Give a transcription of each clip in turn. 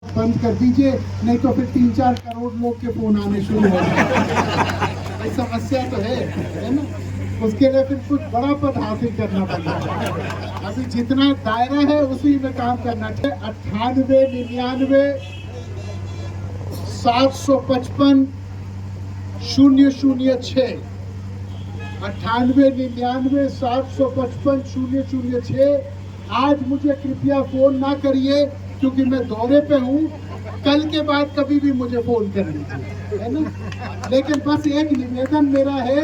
बंद कर दीजिए, नहीं तो फिर 3-4 करोड़ लोग के फोन आने शुरू हो जाए। समस्या तो है ना। उसके लिए फिर कुछ बड़ा पद हासिल करना पड़ेगा। अभी जितना दायरा है उसी में काम करना चाहिए। 98 99 755 006 98 99 755 006। आज मुझे कृपया फोन ना करिए क्योंकि मैं दौरे पे हूँ। कल के बाद कभी भी मुझे फोन कर लीजिए, है ना। लेकिन बस एक निवेदन मेरा है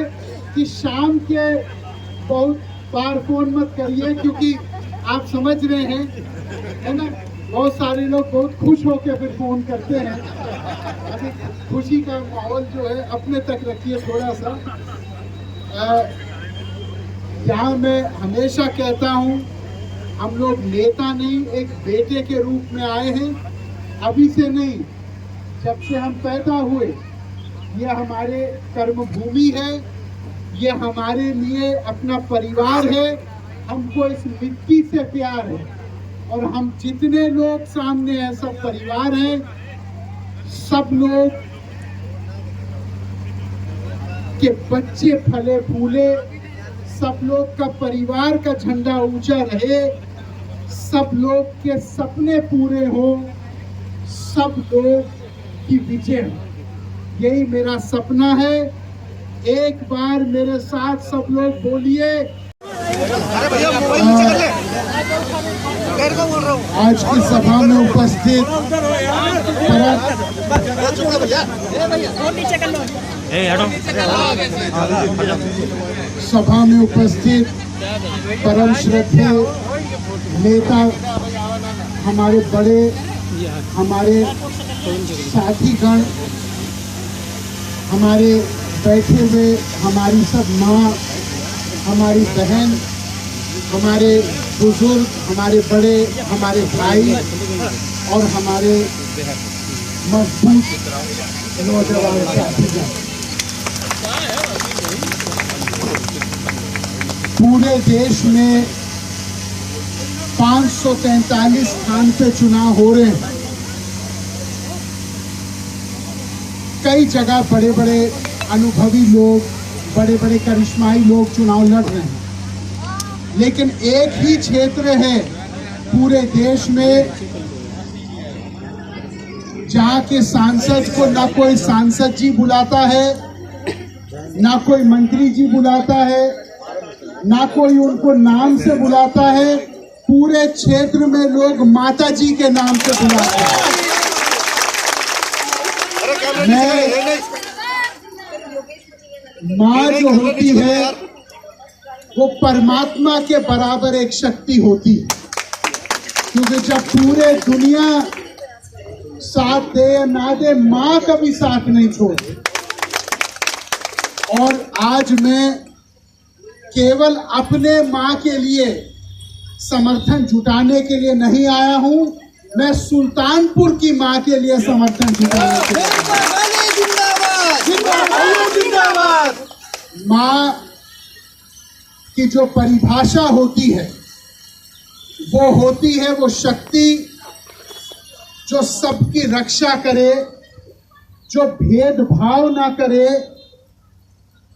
कि शाम के बहुत बार फोन मत करिए, क्योंकि आप समझ रहे हैं, है ना, बहुत सारे लोग बहुत खुश होकर फिर फोन करते हैं। अभी खुशी का माहौल जो है अपने तक रखिए थोड़ा सा। यहाँ मैं हमेशा कहता हूँ, हम लोग नेता नहीं, एक बेटे के रूप में आए हैं। अभी से नहीं, जब से हम पैदा हुए ये हमारे कर्म भूमि है, ये हमारे लिए अपना परिवार है। हमको इस मिट्टी से प्यार है और हम जितने लोग सामने हैं सब परिवार हैं। सब लोग के बच्चे फले फूले, सब लोग का परिवार का झंडा ऊंचा रहे, सब लोग के सपने पूरे हो, सब लोग की विजय हो। यही मेरा सपना है। एक बार मेरे साथ सब लोग बोलिए। आज की सभा में उपस्थित सभा में उपस्थित परम श्रद्धेय नेता, हमारे बड़े, हमारे साथीगण, हमारे बैठे हुए हमारी सब माँ, हमारी बहन, हमारे बुजुर्ग, हमारे बड़े, हमारे भाई और हमारे मजबूत नौजवान साथीगण, पूरे देश में 543 स्थान पे चुनाव हो रहे हैं। कई जगह बड़े बड़े अनुभवी लोग, बड़े बड़े करिश्माई लोग चुनाव लड़ रहे हैं, लेकिन एक ही क्षेत्र है पूरे देश में जहां के सांसद को ना कोई सांसद जी बुलाता है, ना कोई मंत्री जी बुलाता है, ना कोई उनको नाम से बुलाता है। पूरे क्षेत्र में लोग माता जी के नाम से बुलाते हैं। माँ जो होती है वो परमात्मा के बराबर एक शक्ति होती है, क्योंकि जब पूरे दुनिया साथ दे या ना दे, माँ कभी साथ नहीं छोड़ती। और आज मैं केवल अपने माँ के लिए समर्थन जुटाने के लिए नहीं आया हूं, मैं सुल्तानपुर की माँ के लिए समर्थन जुटाने के लिए। माँ की जो परिभाषा होती है वो होती है वो शक्ति जो सबकी रक्षा करे, जो भेदभाव ना करे,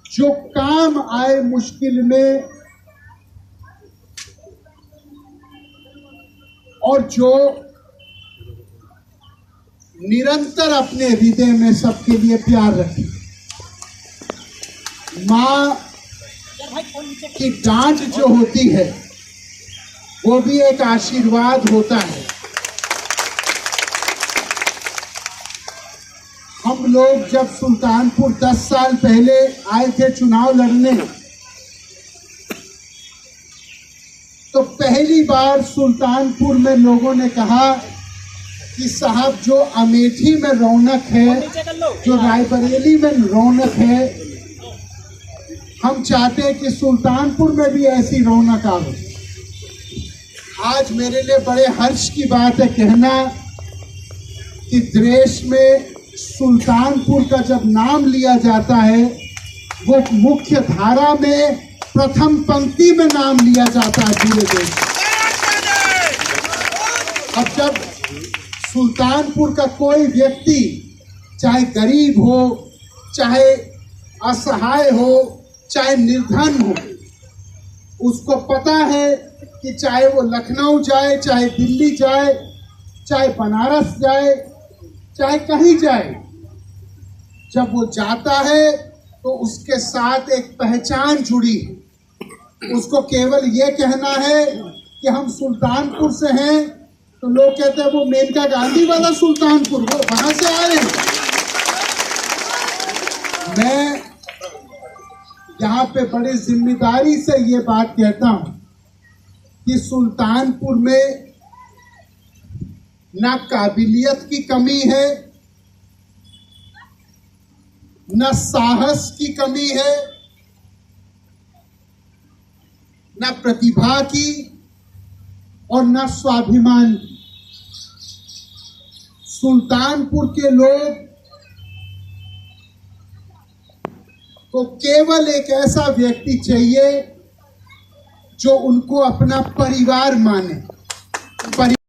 जो काम आए मुश्किल में, और जो निरंतर अपने हृदय में सबके लिए प्यार रखे। माँ की डांट जो होती है वो भी एक आशीर्वाद होता है। हम लोग जब सुल्तानपुर 10 साल पहले आए थे चुनाव लड़ने, तो पहली बार सुल्तानपुर में लोगों ने कहा कि साहब जो अमेठी में रौनक है, जो रायबरेली में रौनक है, हम चाहते हैं कि सुल्तानपुर में भी ऐसी रौनक आवे। आज मेरे लिए बड़े हर्ष की बात है कहना कि देश में सुल्तानपुर का जब नाम लिया जाता है वो मुख्य धारा में प्रथम पंक्ति में नाम लिया जाता है पूरे देश। अब जब सुल्तानपुर का कोई व्यक्ति, चाहे गरीब हो, चाहे असहाय हो, चाहे निर्धन हो, उसको पता है कि चाहे वो लखनऊ जाए, चाहे दिल्ली जाए, चाहे बनारस जाए, चाहे कहीं जाए, जब वो जाता है तो उसके साथ एक पहचान जुड़ी है। उसको केवल ये कहना है कि हम सुल्तानपुर से हैं, तो लोग कहते हैं वो मेनका गांधी वाला सुल्तानपुर, वो वहां से आए हैं। मैं यहाँ पे बड़ी जिम्मेदारी से ये बात कहता हूं कि सुल्तानपुर में ना काबिलियत की कमी है, न साहस की कमी है, न प्रतिभा की और न स्वाभिमान की। सुल्तानपुर के लोग को केवल एक ऐसा व्यक्ति चाहिए जो उनको अपना परिवार माने।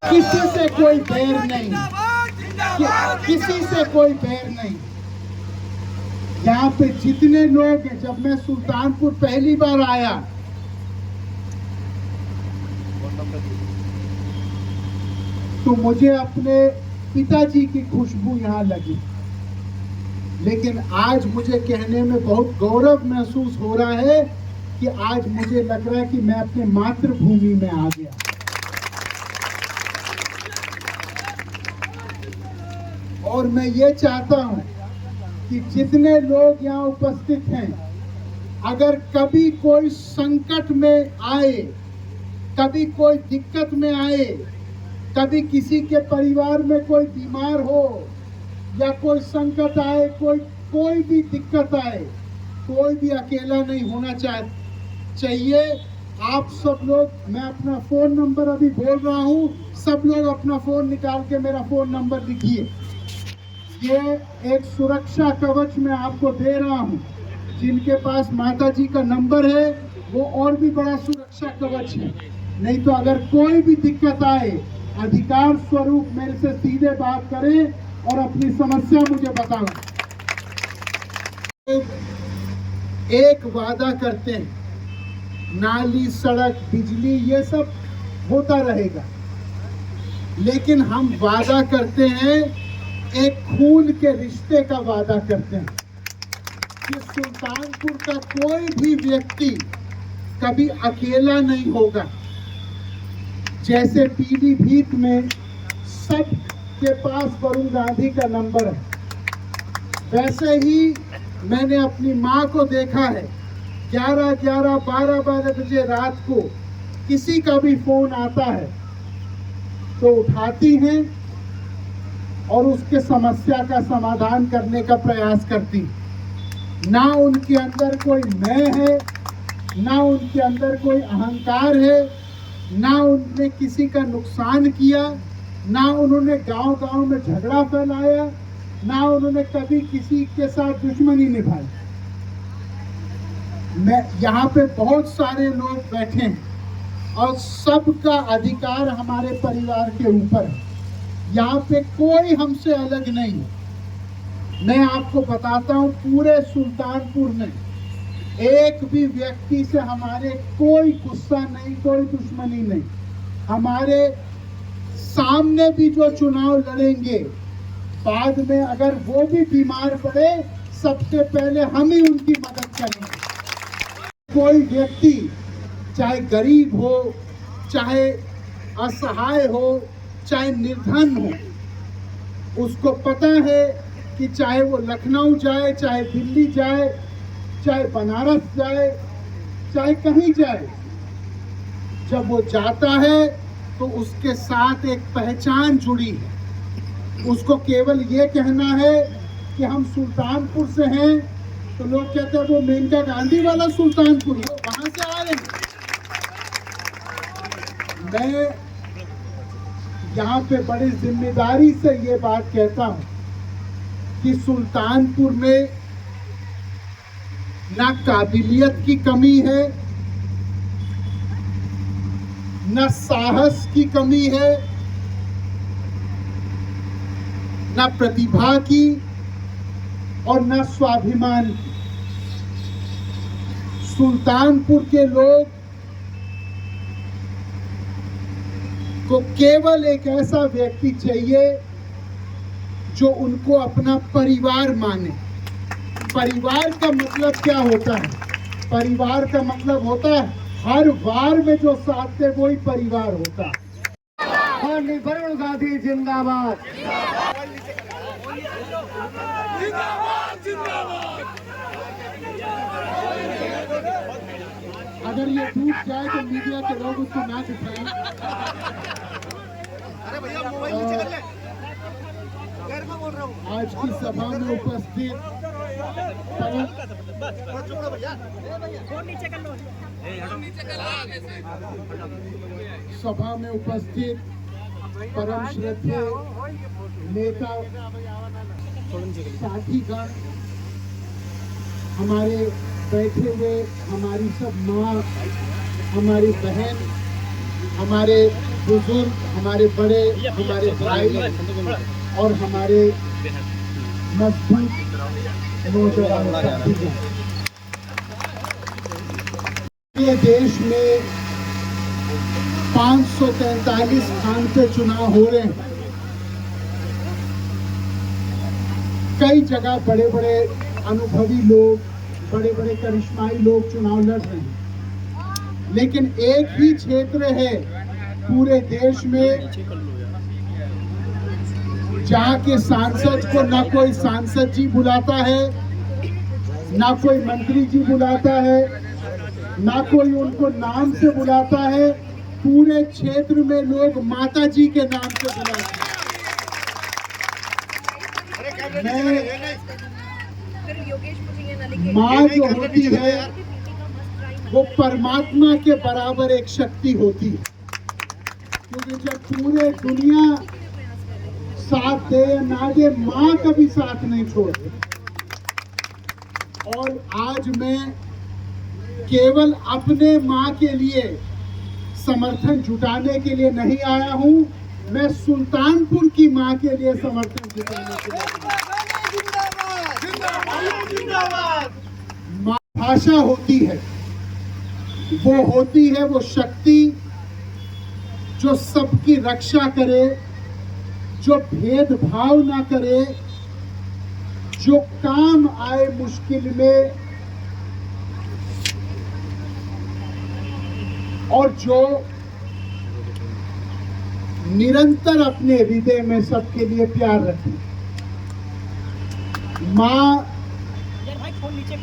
किसी से कोई बैर नहीं, किसी से कोई बैर नहीं। यहाँ पे जितने लोग हैं, जब मैं सुल्तानपुर पहली बार आया तो मुझे अपने पिताजी की खुशबू यहाँ लगी, लेकिन आज मुझे कहने में बहुत गौरव महसूस हो रहा है कि आज मुझे लग रहा है कि मैं अपने मातृभूमि में आ गया। और मैं ये चाहता हूं कि जितने लोग यहाँ उपस्थित हैं, अगर कभी कोई संकट में आए, कभी कोई दिक्कत में आए, कभी किसी के परिवार में कोई बीमार हो या कोई संकट आए, कोई भी दिक्कत आए, कोई भी अकेला नहीं होना चाहिए। आप सब लोग, मैं अपना फोन नंबर अभी बोल रहा हूं, सब लोग अपना फोन निकाल के मेरा फोन नंबर लिखिए। ये एक सुरक्षा कवच मैं आपको दे रहा हूं। जिनके पास माता जी का नंबर है वो और भी बड़ा सुरक्षा कवच है। नहीं तो अगर कोई भी दिक्कत आए, अधिकार स्वरूप मेरे से सीधे बात करें और अपनी समस्या मुझे बताओ। एक वादा करते हैं, नाली, सड़क, बिजली ये सब होता रहेगा, लेकिन हम वादा करते हैं, एक खून के रिश्ते का वादा करते हैं कि सुल्तानपुर का कोई भी व्यक्ति कभी अकेला नहीं होगा। जैसे पीलीभीत में सब के पास वरुण गांधी का नंबर है, वैसे ही मैंने अपनी माँ को देखा है, 11-11, 12-12 बजे रात को किसी का भी फोन आता है तो उठाती हैं और उसके समस्या का समाधान करने का प्रयास करती। ना उनके अंदर कोई मैं है, ना उनके अंदर कोई अहंकार है, ना उन्होंने किसी का नुकसान किया, ना उन्होंने गांव-गांव में झगड़ा फैलाया, ना उन्होंने कभी किसी के साथ दुश्मनी निभाई। मैं यहाँ पे बहुत सारे लोग बैठे हैं और सबका अधिकार हमारे परिवार के ऊपर है। यहाँ पे कोई हमसे अलग नहीं है। मैं आपको बताता हूँ, पूरे सुल्तानपुर में एक भी व्यक्ति से हमारे कोई गुस्सा नहीं, कोई दुश्मनी नहीं। हमारे सामने भी जो चुनाव लड़ेंगे, बाद में अगर वो भी बीमार पड़े, सबसे पहले हम ही उनकी मदद करेंगे। कोई व्यक्ति चाहे गरीब हो, चाहे असहाय हो, चाहे निर्धन हो, उसको पता है कि चाहे वो लखनऊ जाए, चाहे दिल्ली जाए, चाहे बनारस जाए, चाहे कहीं जाए, जब वो जाता है तो उसके साथ एक पहचान जुड़ी है। उसको केवल ये कहना है कि हम सुल्तानपुर से हैं, तो लोग कहते हैं वो मेनका गांधी वाला सुल्तानपुर, वो वहां से आए हैं। मैं यहाँ पे बड़ी जिम्मेदारी से ये बात कहता हूँ कि सुल्तानपुर में ना काबिलियत की कमी है, न साहस की कमी है, न प्रतिभा की और न स्वाभिमान की। सुल्तानपुर के लोग को केवल एक ऐसा व्यक्ति चाहिए जो उनको अपना परिवार माने। परिवार का मतलब क्या होता है? परिवार का मतलब होता है हर वार में जो साथ दे वही परिवार होता है। वरुण गांधी जिंदाबाद। अगर ये टूट जाए तो मीडिया के लोग उसको ना दिखाएं। अरे भैया मोबाइल नीचे कर ले। घर में बोल रहा हूँ। आज की सभा में उपस्थित सभा में उपस्थित परम श्रद्धेय नेता साथीगण, हमारे बैठे हुए हमारी सब माँ, हमारी बहन, हमारे बुजुर्ग, हमारे बड़े, हमारे भाई और हमारे मजबूत नौजवान साथीगण। ये देश में 543 स्थान पे चुनाव हो रहे हैं। कई जगह बड़े बड़े अनुभवी लोग, बड़े बड़े करिश्माई लोग चुनाव लड़ रहे हैं, लेकिन एक ही क्षेत्र है पूरे देश में जहाँ के सांसद को ना कोई सांसद जी बुलाता है, ना कोई मंत्री जी बुलाता है, ना कोई उनको नाम से बुलाता है। पूरे क्षेत्र में लोग माता जी के नाम से बुलाते हैं। माँ जो होती है वो परमात्मा के बराबर एक शक्ति होती है, क्योंकि जब पूरे दुनिया साथ दे या ना दे, माँ कभी साथ नहीं छोड़ती। और आज मैं केवल अपने माँ के लिए समर्थन जुटाने के लिए नहीं आया हूँ, मैं सुल्तानपुर की माँ के लिए समर्थन जुटाने के लिए। माँ भाषा होती है, वो होती है वो शक्ति जो सबकी रक्षा करे, जो भेदभाव ना करे, जो काम आए मुश्किल में, और जो निरंतर अपने हृदय में सबके लिए प्यार रखे। माँ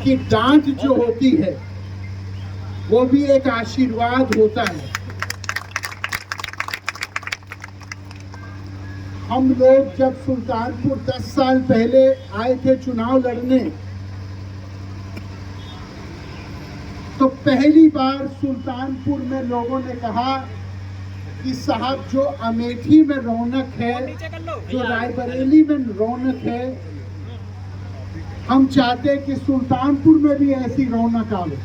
की डांट जो होती है वो भी एक आशीर्वाद होता है। हम लोग जब सुल्तानपुर 10 साल पहले आए थे चुनाव लड़ने, तो पहली बार सुल्तानपुर में लोगों ने कहा कि साहब जो अमेठी में रौनक है, जो रायबरेली में रौनक है, हम चाहते हैं कि सुल्तानपुर में भी ऐसी रौनक आवे।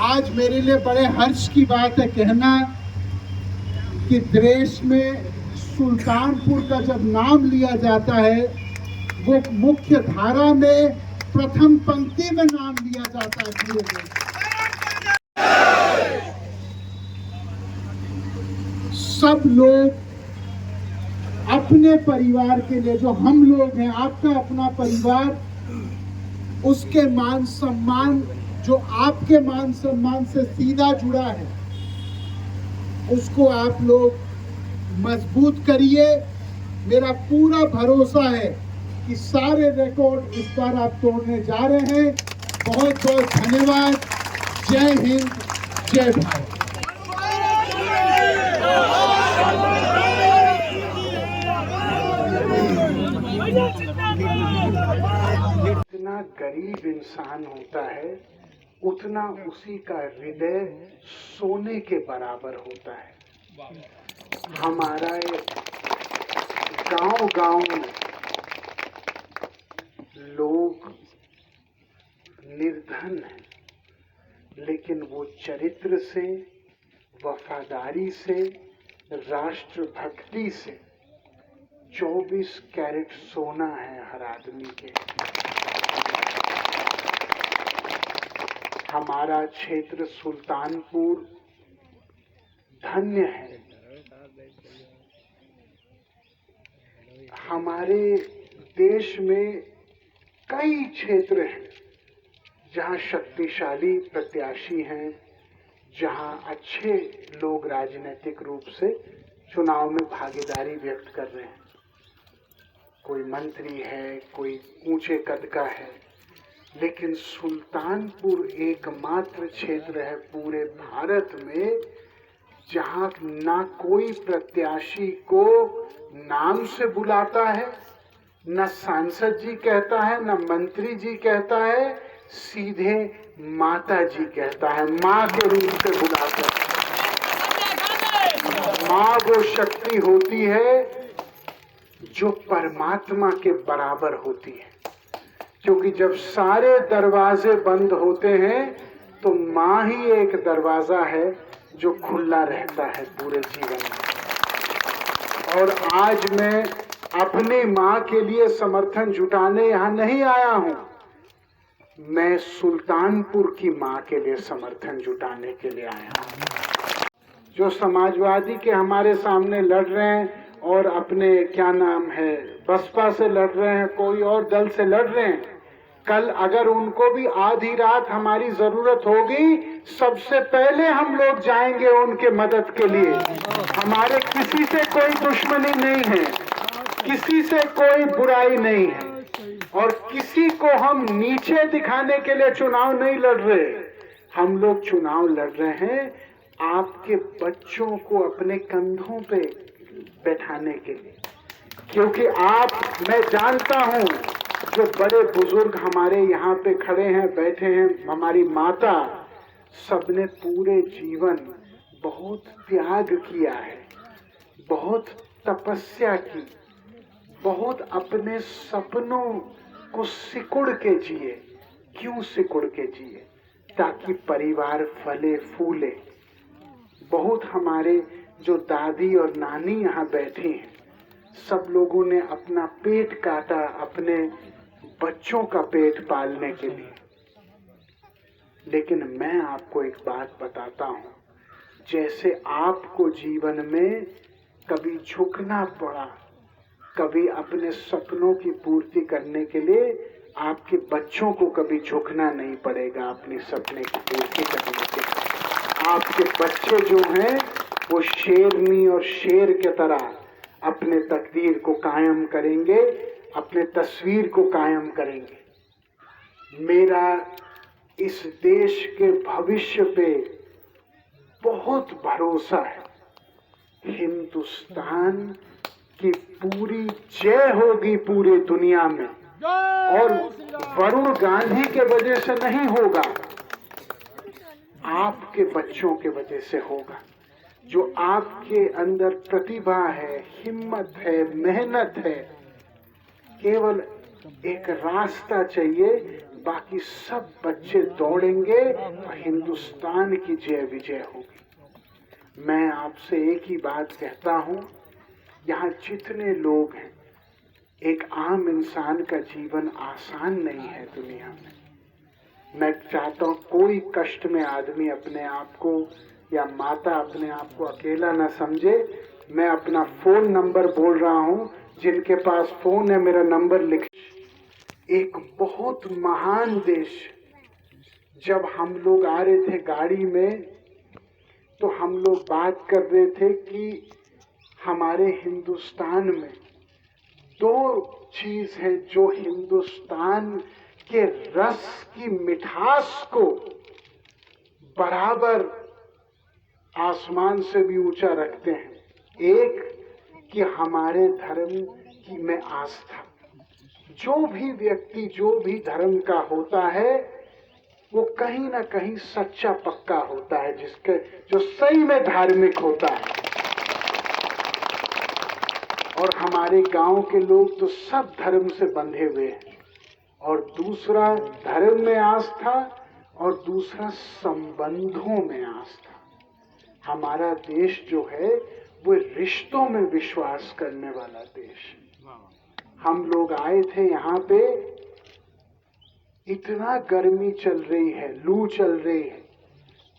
आज मेरे लिए बड़े हर्ष की बात है कहना कि देश में सुल्तानपुर का जब नाम लिया जाता है, वो मुख्य धारा में प्रथम पंक्ति में नाम लिया जाता है पूरे देश। सब लोग अपने परिवार के लिए, जो हम लोग हैं, आपका अपना परिवार, उसके मान सम्मान जो आपके मान सम्मान से सीधा जुड़ा है, उसको आप लोग मजबूत करिए। मेरा पूरा भरोसा है कि सारे रिकॉर्ड इस बार आप तोड़ने जा रहे हैं। बहुत बहुत धन्यवाद। जय हिंद, जय भारत। जितना गरीब इंसान होता है उतना उसी का हृदय सोने के बराबर होता है। हमारा गांव-गांव में लोग निर्धन हैं, लेकिन वो चरित्र से, वफादारी से, राष्ट्रभक्ति से 24 कैरेट सोना है हर आदमी के। हमारा क्षेत्र सुल्तानपुर धन्य है। हमारे देश में कई क्षेत्र हैं जहां शक्तिशाली प्रत्याशी हैं, जहां अच्छे लोग राजनीतिक रूप से चुनाव में भागीदारी व्यक्त कर रहे हैं। कोई मंत्री है, कोई ऊंचे कद का है, लेकिन सुल्तानपुर एकमात्र क्षेत्र है पूरे भारत में जहां ना कोई प्रत्याशी को नाम से बुलाता है, न सांसद जी कहता है, न मंत्री जी कहता है, सीधे माता जी कहता है, माँ के रूप से बुलाता है। माँ वो शक्ति होती है जो परमात्मा के बराबर होती है, क्योंकि जब सारे दरवाजे बंद होते हैं तो माँ ही एक दरवाजा है जो खुला रहता है पूरे जीवन में। और आज मैं अपनी माँ के लिए समर्थन जुटाने यहाँ नहीं आया हूँ, मैं सुल्तानपुर की माँ के लिए समर्थन जुटाने के लिए आया हूँ। जो समाजवादी के हमारे सामने लड़ रहे हैं और अपने क्या नाम है बसपा से लड़ रहे हैं, कोई और दल से लड़ रहे हैं, कल अगर उनको भी आधी रात हमारी जरूरत होगी, सबसे पहले हम लोग जाएंगे उनके मदद के लिए। हमारे किसी से कोई दुश्मनी नहीं है, किसी से कोई बुराई नहीं है, और किसी को हम नीचे दिखाने के लिए चुनाव नहीं लड़ रहे। हम लोग चुनाव लड़ रहे हैं आपके बच्चों को अपने कंधों पे बैठाने के लिए, क्योंकि मैं जानता हूं जो बड़े बुजुर्ग हमारे यहाँ पे खड़े हैं, बैठे हैं, हमारी माता, सबने पूरे जीवन बहुत त्याग किया है, बहुत तपस्या की, बहुत अपने सपनों को सिकुड़ के जिए। क्यों सिकुड़ के जिए? ताकि परिवार फले फूले। बहुत हमारे जो दादी और नानी यहाँ बैठी हैं, सब लोगों ने अपना पेट काटा अपने बच्चों का पेट पालने के लिए। लेकिन मैं आपको एक बात बताता हूँ, जैसे आपको जीवन में कभी झुकना पड़ा, कभी अपने सपनों की पूर्ति करने के लिए, आपके बच्चों को कभी झुकना नहीं पड़ेगा अपने सपने की पूर्ति करने के लिए। आपके बच्चे जो हैं वो शेरनी और शेर के तरह अपने तकदीर को कायम करेंगे, अपने तस्वीर को कायम करेंगे। मेरा इस देश के भविष्य पे बहुत भरोसा है। हिंदुस्तान की पूरी जय होगी पूरी दुनिया में, और वरुण गांधी के वजह से नहीं होगा, आपके बच्चों के वजह से होगा। जो आपके अंदर प्रतिभा है, हिम्मत है, मेहनत है, केवल एक रास्ता चाहिए, बाकी सब बच्चे दौड़ेंगे और हिंदुस्तान की जय विजय होगी। मैं आपसे एक ही बात कहता हूँ, यहाँ जितने लोग हैं, एक आम इंसान का जीवन आसान नहीं है दुनिया में। मैं चाहता हूँ कोई कष्ट में आदमी अपने आप को या माता अपने आप को अकेला न समझे। मैं अपना फोन नंबर बोल रहा हूँ, जिनके पास फोन है मेरा नंबर लिख। एक बहुत महान देश, जब हम लोग आ रहे थे गाड़ी में तो हम लोग बात कर रहे थे कि हमारे हिंदुस्तान में दो चीज है जो हिंदुस्तान के रस की मिठास को बराबर आसमान से भी ऊंचा रखते हैं। एक कि हमारे धर्म की में आस्था। जो भी व्यक्ति जो भी धर्म का होता है वो कहीं ना कहीं सच्चा पक्का होता है, जिसके जो सही में धार्मिक होता है। और हमारे गांव के लोग तो सब धर्म से बंधे हुए हैं। और दूसरा धर्म में आस्था, और दूसरा संबंधों में आस्था। हमारा देश जो है वो रिश्तों में विश्वास करने वाला देश है। हम लोग आए थे यहाँ पे, इतना गर्मी चल रही है, लू चल रही है,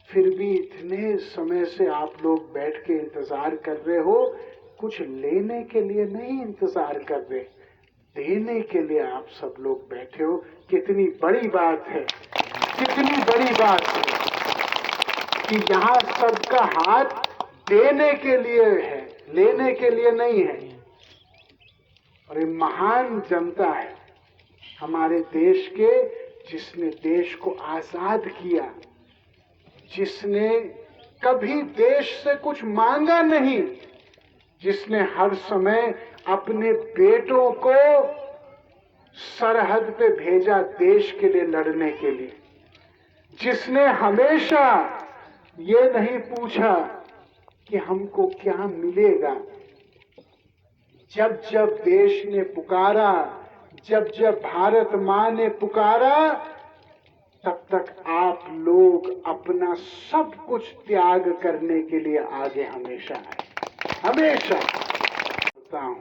फिर भी इतने समय से आप लोग बैठ के इंतजार कर रहे हो। कुछ लेने के लिए नहीं इंतजार कर रहे, देने के लिए आप सब लोग बैठे हो। कितनी बड़ी बात है, कितनी बड़ी बात है कि यहाँ सबका हाथ देने के लिए है, लेने के लिए नहीं है। और ये महान जनता है हमारे देश के, जिसने देश को आजाद किया, जिसने कभी देश से कुछ मांगा नहीं, जिसने हर समय अपने बेटों को सरहद पे भेजा देश के लिए लड़ने के लिए, जिसने हमेशा ये नहीं पूछा कि हमको क्या मिलेगा। जब जब देश ने पुकारा, जब जब भारत माँ ने पुकारा, तब तक आप लोग अपना सब कुछ त्याग करने के लिए आगे हमेशा आए, हमेशा। कहता हूं,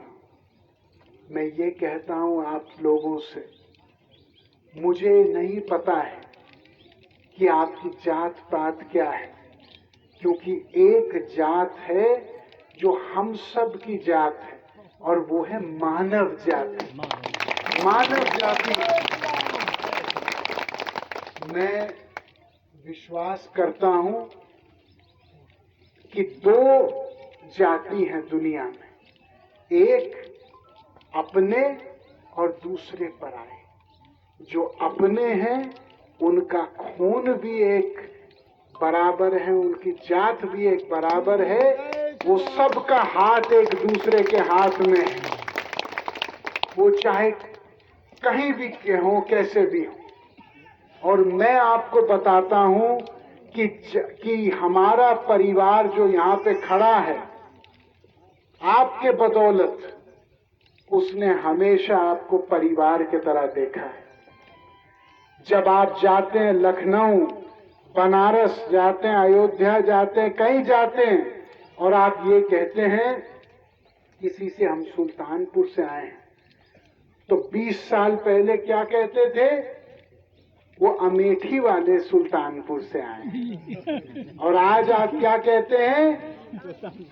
मैं ये कहता हूं आप लोगों से, मुझे नहीं पता है कि आपकी जात पात क्या है, क्योंकि एक जात है जो हम सब की जात है, और वो है मानव जाति। मानव जाति। मैं विश्वास करता हूं कि दो जाति हैं दुनिया में, एक अपने और दूसरे पराए। जो अपने हैं उनका खून भी एक बराबर है, उनकी जात भी एक बराबर है, वो सबका हाथ एक दूसरे के हाथ में है, वो चाहे कहीं भी के हो, कैसे भी हो। और मैं आपको बताता हूं कि हमारा परिवार जो यहाँ पे खड़ा है, आपके बदौलत उसने हमेशा आपको परिवार की तरह देखा है। जब आप जाते हैं लखनऊ, बनारस जाते हैं, अयोध्या जाते हैं, कहीं जाते हैं, और आप ये कहते हैं किसी से हम सुल्तानपुर से आए हैं, तो 20 साल पहले क्या कहते थे? वो अमेठी वाले सुल्तानपुर से आए हैं। और आज आप क्या कहते हैं?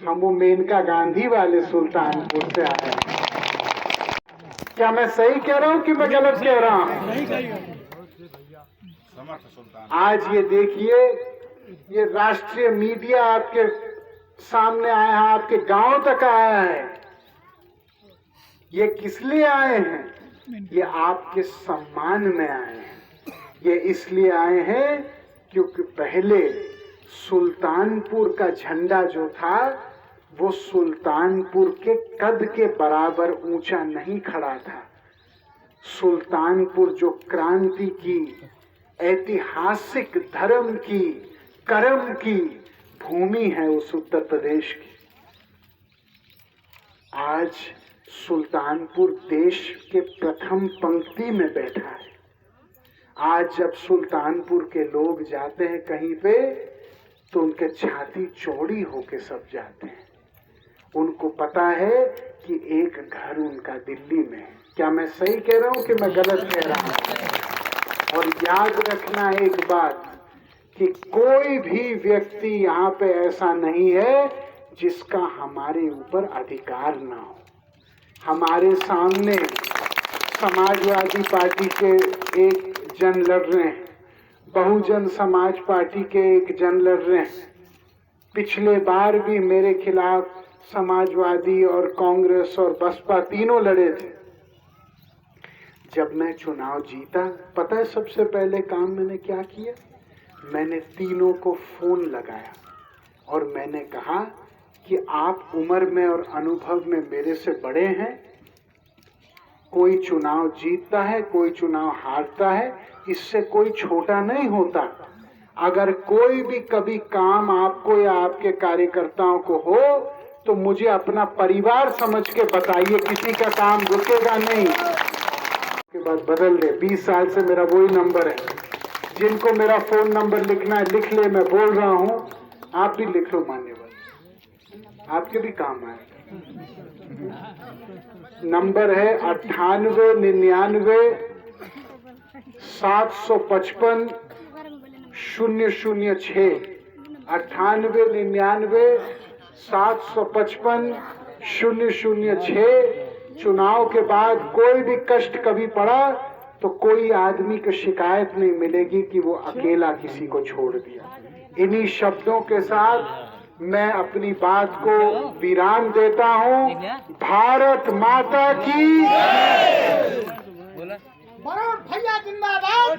हम वो मेनका गांधी वाले सुल्तानपुर से आए हैं। क्या मैं सही कह रहा हूं कि मैं गलत कह रहा हूं? आज ये देखिए, ये राष्ट्रीय मीडिया आपके सामने आया है, आपके गांव तक आया है। ये किस लिए आए हैं? ये आपके सम्मान में आए हैं। ये इसलिए आए हैं क्योंकि पहले सुल्तानपुर का झंडा जो था, वो सुल्तानपुर के कद के बराबर ऊंचा नहीं खड़ा था। सुल्तानपुर जो क्रांति की, ऐतिहासिक धर्म की, कर्म की भूमि है उस उत्तर प्रदेश की, आज सुल्तानपुर देश के प्रथम पंक्ति में बैठा है। आज जब सुल्तानपुर के लोग जाते हैं कहीं पे, तो उनके छाती चौड़ी होके सब जाते हैं। उनको पता है कि एक घर उनका दिल्ली में है। क्या मैं सही कह रहा हूं कि मैं गलत कह रहा हूं? और याद रखना एक बात, कि कोई भी व्यक्ति यहाँ पे ऐसा नहीं है जिसका हमारे ऊपर अधिकार ना हो। हमारे सामने समाजवादी पार्टी के एक जन लड़ रहे हैं, बहुजन समाज पार्टी के एक जन लड़ रहे हैं। पिछले बार भी मेरे खिलाफ समाजवादी और कांग्रेस और बसपा तीनों लड़े थे। जब मैं चुनाव जीता, पता है सबसे पहले काम मैंने क्या किया? मैंने तीनों को फोन लगाया और मैंने कहा कि आप उम्र में और अनुभव में मेरे से बड़े हैं। कोई चुनाव जीतता है, कोई चुनाव हारता है, इससे कोई छोटा नहीं होता। अगर कोई भी कभी काम आपको या आपके कार्यकर्ताओं को हो, तो मुझे अपना परिवार समझ के बताइए, किसी का काम रुकेगा नहीं। के बाद बदल दे, 20 साल से मेरा वही नंबर है। जिनको मेरा फोन नंबर लिखना है लिख ले, मैं बोल रहा हूं, आप भी लिख लो, मान्यवर, आपके भी काम आएगा। नंबर है 9899-755-006, 9899-755-006। चुनाव के बाद कोई भी कष्ट कभी पड़ा तो कोई आदमी को शिकायत नहीं मिलेगी कि वो अकेला किसी को छोड़ दिया। इन्हीं शब्दों के साथ मैं अपनी बात को विराम देता हूं। भारत माता की वरुण भैया जिंदाबाद।